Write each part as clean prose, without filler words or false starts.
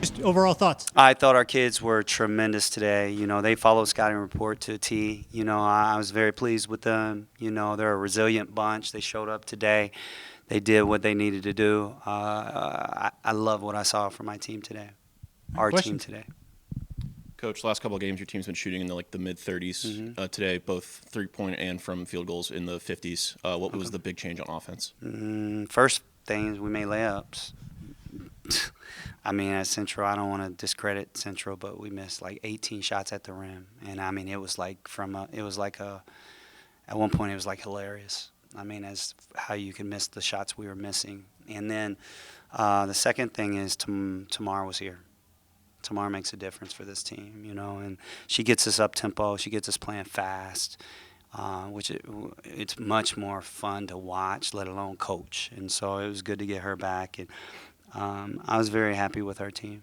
Just overall thoughts. I thought our kids were tremendous today. You know, they followed scouting report to a T. You know, I was very pleased with them. You know, they're a resilient bunch. They showed up today. They did what they needed to do. I love what I saw from my team today, our team Questions? today. Coach, last couple of games, your team's been shooting in the mid 30s. Today, both 3-point and from field goals in the 50s. What was the big change on offense? First thing is we made layups. I mean, at Central, I don't want to discredit Central, but we missed like 18 shots at the rim, and I mean, it was like at one point it was like hilarious. I mean, as how you can miss the shots we were missing, and then the second thing is Tamar was here. Tamar makes a difference for this team, you know, and she gets us up tempo, she gets us playing fast, it's much more fun to watch, let alone coach, and so it was good to get her back and. I was very happy with our team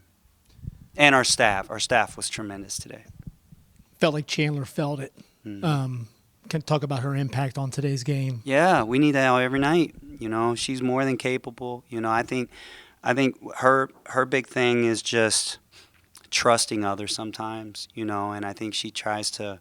and our staff. Our staff was tremendous today. Felt like Chandler felt it. Can talk about her impact on today's game. Yeah, we need that every night. You know, she's more than capable. You know, I think her big thing is just trusting others sometimes. You know, and I think she tries to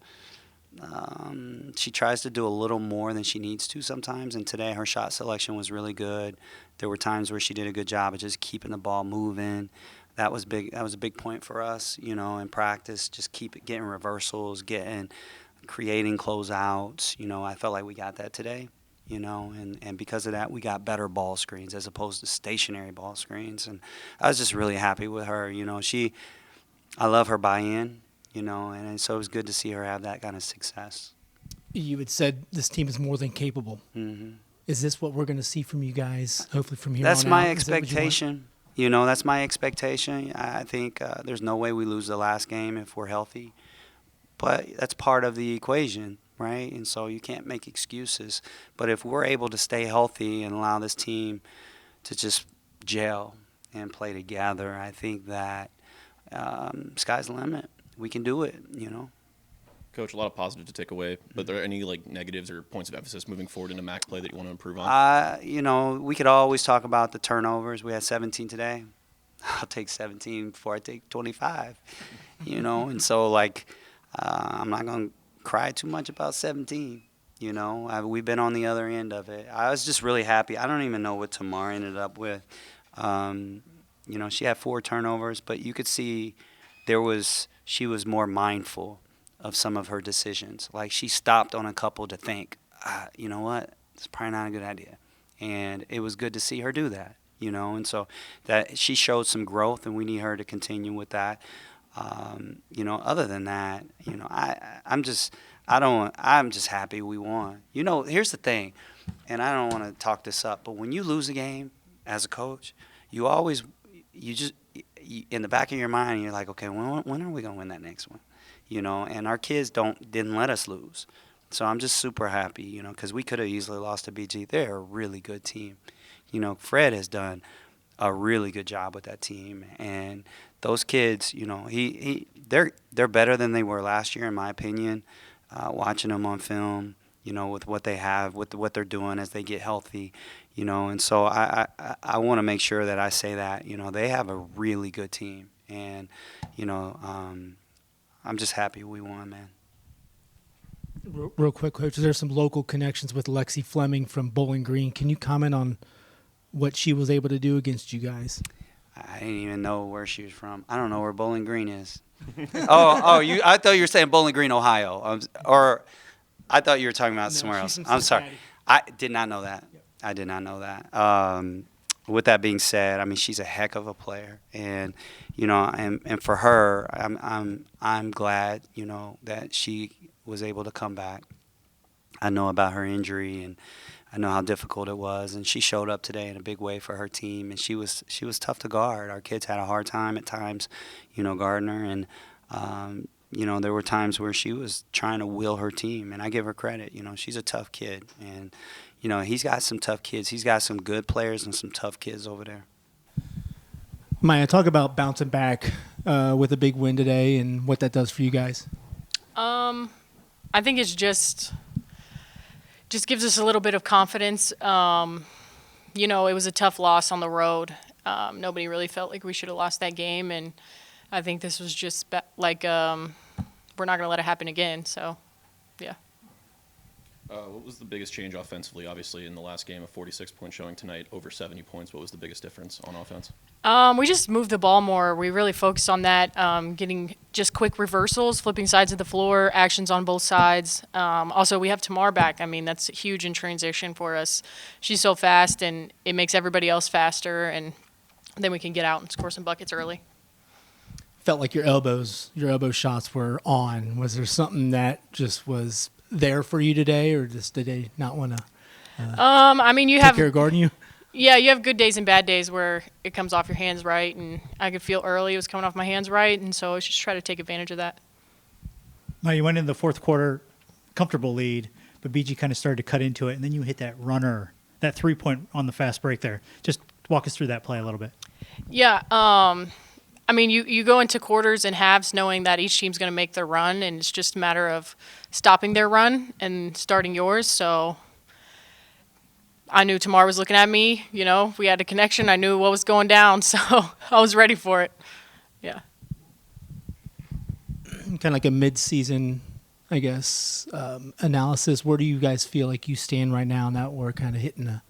do a little more than she needs to sometimes. And today her shot selection was really good. There were times where she did a good job of just keeping the ball moving. That was big. That was a big point for us, you know, in practice. Just getting reversals, creating closeouts. You know, I felt like we got that today, you know, and because of that, we got better ball screens as opposed to stationary ball screens. And I was just really happy with her. You know, I love her buy-in, you know, and so it was good to see her have that kind of success. You had said this team is more than capable. Mm-hmm. Is this what we're going to see from you guys, hopefully from here That's on my out? expectation. You know, that's my expectation. I think there's no way we lose the last game if we're healthy. But that's part of the equation, right? And so you can't make excuses. But if we're able to stay healthy and allow this team to just gel and play together, I think that sky's the limit. We can do it, you know. Coach, a lot of positive to take away, but are there any negatives or points of emphasis moving forward into MAC play that you want to improve on? You know, we could always talk about the turnovers. We had 17 today. I'll take 17 before I take 25, you know. And so, I'm not going to cry too much about 17, you know. We've been on the other end of it. I was just really happy. I don't even know what Tamar ended up with. You know, she had 4 turnovers, but you could see she was more mindful of some of her decisions. Like she stopped on a couple to think, you know what, it's probably not a good idea. And it was good to see her do that, you know. And so that she showed some growth, and we need her to continue with that. You know, other than that, you know, I'm just happy we won. You know, here's the thing, and I don't want to talk this up, but when you lose a game as a coach, you in the back of your mind, you're like, okay, when are we going to win that next one? You know, and our kids didn't let us lose. So I'm just super happy, you know, because we could have easily lost to BG. They're a really good team. You know, Fred has done a really good job with that team, and those kids, you know, they're better than they were last year, in my opinion. Watching them on film, you know, with what they have, with what they're doing as they get healthy, you know, and so I want to make sure that I say that, you know, they have a really good team, and you know. I'm just happy we won, man. Real quick, Coach, there's some local connections with Lexi Fleming from Bowling Green. Can you comment on what she was able to do against you guys? I didn't even know where she was from. I don't know where Bowling Green is. I thought you were saying Bowling Green, Ohio. Or I thought you were talking about somewhere else. I'm sorry. I did not know that. Yep. I did not know that. With that being said, I mean, she's a heck of a player, and you know, and for her, I'm glad, you know, that she was able to come back. I know about her injury, and I know how difficult it was, and she showed up today in a big way for her team, and she was tough to guard. Our kids had a hard time at times, you know, guarding her, and you know, there were times where she was trying to will her team, and I give her credit. You know, she's a tough kid, and you know, he's got some tough kids. He's got some good players and some tough kids over there. Maya, talk about bouncing back with a big win today and what that does for you guys. I think it's just gives us a little bit of confidence. You know, it was a tough loss on the road. Nobody really felt like we should have lost that game, and I think this was just we're not going to let it happen again. So, yeah. What was the biggest change offensively? Obviously, in the last game, a 46-point showing tonight, over 70 points. What was the biggest difference on offense? We just moved the ball more. We really focused on that, getting just quick reversals, flipping sides of the floor, actions on both sides. Also, we have Tamar back. I mean, that's huge in transition for us. She's so fast, and it makes everybody else faster, and then we can get out and score some buckets early. Felt like your elbow shots were on. Was there something that just was there for you today, or just did they not want to I mean, you take have care of guarding you? Yeah, you have good days and bad days where it comes off your hands right, and I could feel early it was coming off my hands right, and so I was just trying to take advantage of that. Now, you went in the fourth quarter, comfortable lead, but BG kind of started to cut into it, and then you hit that runner, that 3-point on the fast break there. Just walk us through that play a little bit. Yeah, I mean, you go into quarters and halves knowing that each team's going to make their run, and it's just a matter of stopping their run and starting yours, so I knew Tamar was looking at me. You know, we had a connection. I knew what was going down, so I was ready for it. Yeah. Kind of like a mid-season, I guess, analysis. Where do you guys feel like you stand right now now that we're kind of hitting the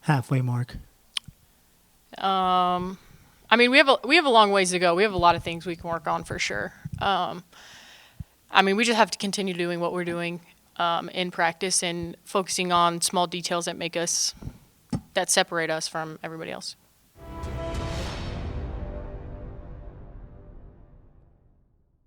halfway mark? I mean, we have a long ways to go. We have a lot of things we can work on for sure. I mean, we just have to continue doing what we're doing in practice and focusing on small details that separate us from everybody else.